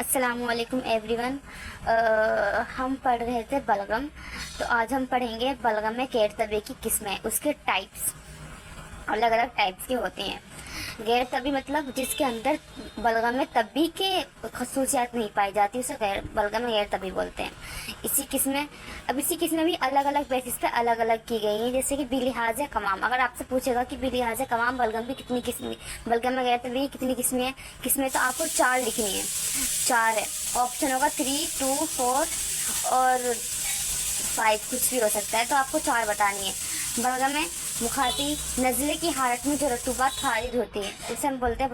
अस्सलाम वालेकुम एवरीवन। हम पढ़ रहे थे बलगम। तो आज हम पढ़ेंगे बलगम में गैर तबी की किस्में, उसके टाइप्स अलग अलग टाइप्स के होते हैं। गैर तबी मतलब जिसके अंदर बलगम में तबी के खसूसियात नहीं पाई जाती, उसे बलगम में गैर तबी बोलते हैं। इसी किस्में भी अलग अलग बेसिस पे अलग अलग की गई हैं, जैसे कि बिलिहाज कमाम। अगर आपसे पूछेगा कि बिलिहाज कमाम बलगम की कितनी किस्में, बलगम में गैर तबी कितनी किस्में तो आपको 4 लिखनी है। 4 है, ऑप्शन होगा 3, 2, 4 और 5, कुछ भी हो सकता है, तो आपको 4 बतानी है। बलगम में मुखाती, नज़ले की हालत में जो रतूबात खारिज होती है उसे हम बोलते हैं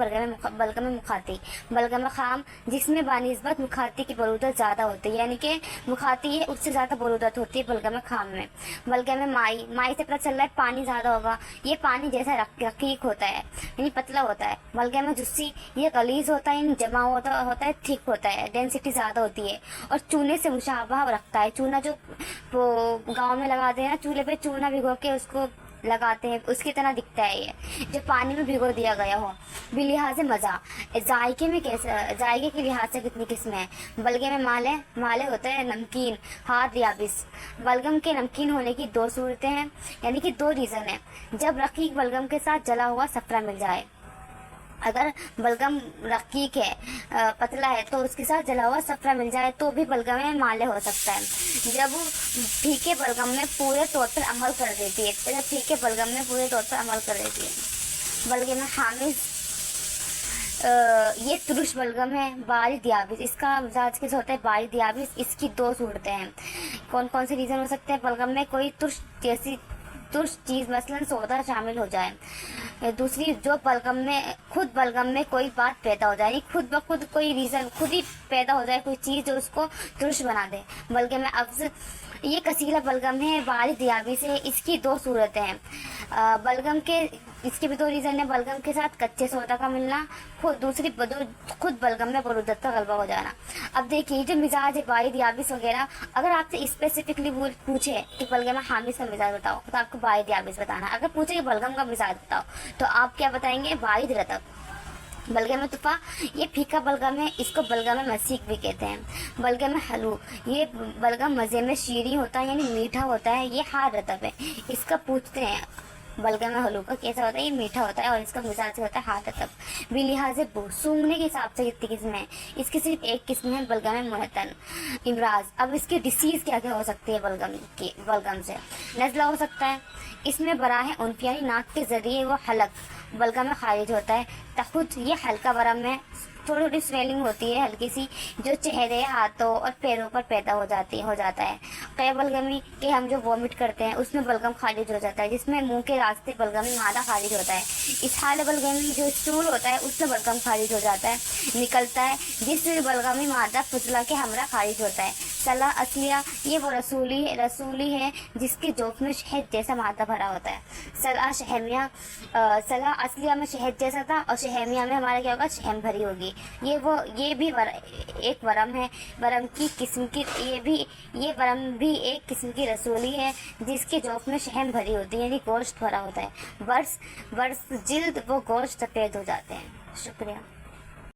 बलगम में मुखाती। बलगम खाम, जिसमें बानिस्बत मुखाती की बरूदत ज़्यादा होती है, यानी कि मुखाती है उससे ज़्यादा बरूदत होती है बलगम खाम में। बलगम में माई से पता चल रहा है पानी ज़्यादा होगा, ये पानी जैसा रकीक होता है यानी पतला होता है। बलगम में जुस्सी, ये गलीज होता है यानी जमा होता है, थिक होता है, डेंसिटी ज़्यादा होती है और चूने से मुशाबह रखता है। चूना जो गाँव में लगाते हैं ना, चूल्हे पे चूना भिगो के उसको लगाते हैं, उसकी तरह दिखता है ये, जो पानी में भिगो दिया गया हो। बिलिहाज मज़ा, जायके के लिहाज से कितनी किस्में हैं। बलगम में माले होते हैं नमकीन, हाथ याबिस। बलगम के नमकीन होने की 2 सूरतें हैं, यानी कि 2 रीज़न है। जब रकीक बलगम के साथ जला हुआ सफरा मिल जाए, अगर बलगम रकीक है पतला है तो उसके साथ जला हुआ सफरा मिल जाए तो भी बलगम में माले हो सकता है। जब फीके बलगम में पूरे तौर पर अमल कर देती है, बलगम में हामिज, ये तुरुश बलगम है। बारिद याबिस, इसका मिजाज कैसे होता है, बारिद याबिस। इसकी 2 सूरतें हैं। कौन कौन से रीज़न हो सकते हैं, बलगम में कोई तुर्श चीज़ मसलन सोडा शामिल हो जाए। दूसरी, जो बलगम में कोई बात पैदा हो जाए, खुद ब खुद कोई रीज़न खुद ही पैदा हो जाए, कोई चीज़ जो उसको तुर्श बना दे। बलगम में अफ्ज़, ये कसीला बलगम है, बारिद याबी से। इसकी 2 सूरतें हैं। इसके भी 2 रीज़न है। बलगम के साथ कच्चे सोडा का मिलना, खुद बलगम में बरूदत का गलबा हो जाना। अब देखिए, जो मिजाज है बारिद याबिस वगैरह, अगर आपसे स्पेसिफिकली पूछे कि बलगम में हामिज का मिजाज बताओ तो आपको बारिद याबिस बताना। अगर पूछे कि बलगम का मिजाज बताओ तो आप क्या बताएंगे, बारिद रतब। बलगम में तुफा, ये फीका बलगम है, इसको बलगम में मसीक भी कहते हैं। बलगम में हलू, ये बलगम मज़े में शीरी होता है यानी मीठा होता है, ये हार रतब है। इसका पूछते हैं बलगम में हलू का कैसा होता है, ये मीठा होता है और इसका मिजाज होता है हाथ तक। बिलिहाज सूंघने के हिसाब से कितनी किस्में हैं, इसकी सिर्फ 1 किस्म है, बलगम में मुहतन। इमराज, अब इसकी डिसीज़ क्या क्या हो सकती है बलगम से। नज़ला हो सकता है, इसमें बराह उनफी यानी नाक के जरिए वो हलक बलगम में खारिज होता है। तखुद, ये हल्का बरम में थोड़ी थोड़ी स्वेलिंग होती है हल्की सी, जो चेहरे, हाथों और पैरों पर पैदा हो जाता है। कई बलगमी के हम जो वॉमिट करते हैं उसमें बलगम खारिज हो जाता है, जिसमें मुंह के रास्ते बलगमी मादा खारिज होता है। इस हाल बलगमी जो स्टूल होता है उसमें बलगम खारिज हो जाता है, निकलता है, जिसमें बलगमी मादा फुजला के हमरा खारिज होता है। सला असलिया, ये वो रसूली है जिसके जोफ में शहद जैसा मादा भरा होता है। सला असलिया में शहद जैसा था और शहमिया में हमारा क्या होगा, शहम भरी होगी। ये भी एक वरम है, वरम की किस्म की, ये वरम भी एक किस्म की रसूली है जिसके जोफ में शहम भरी होती है यानी गोश्त भरा होता है। बर्स जिल्द, वो गोश्त सफ़ेद हो जाते हैं। शुक्रिया।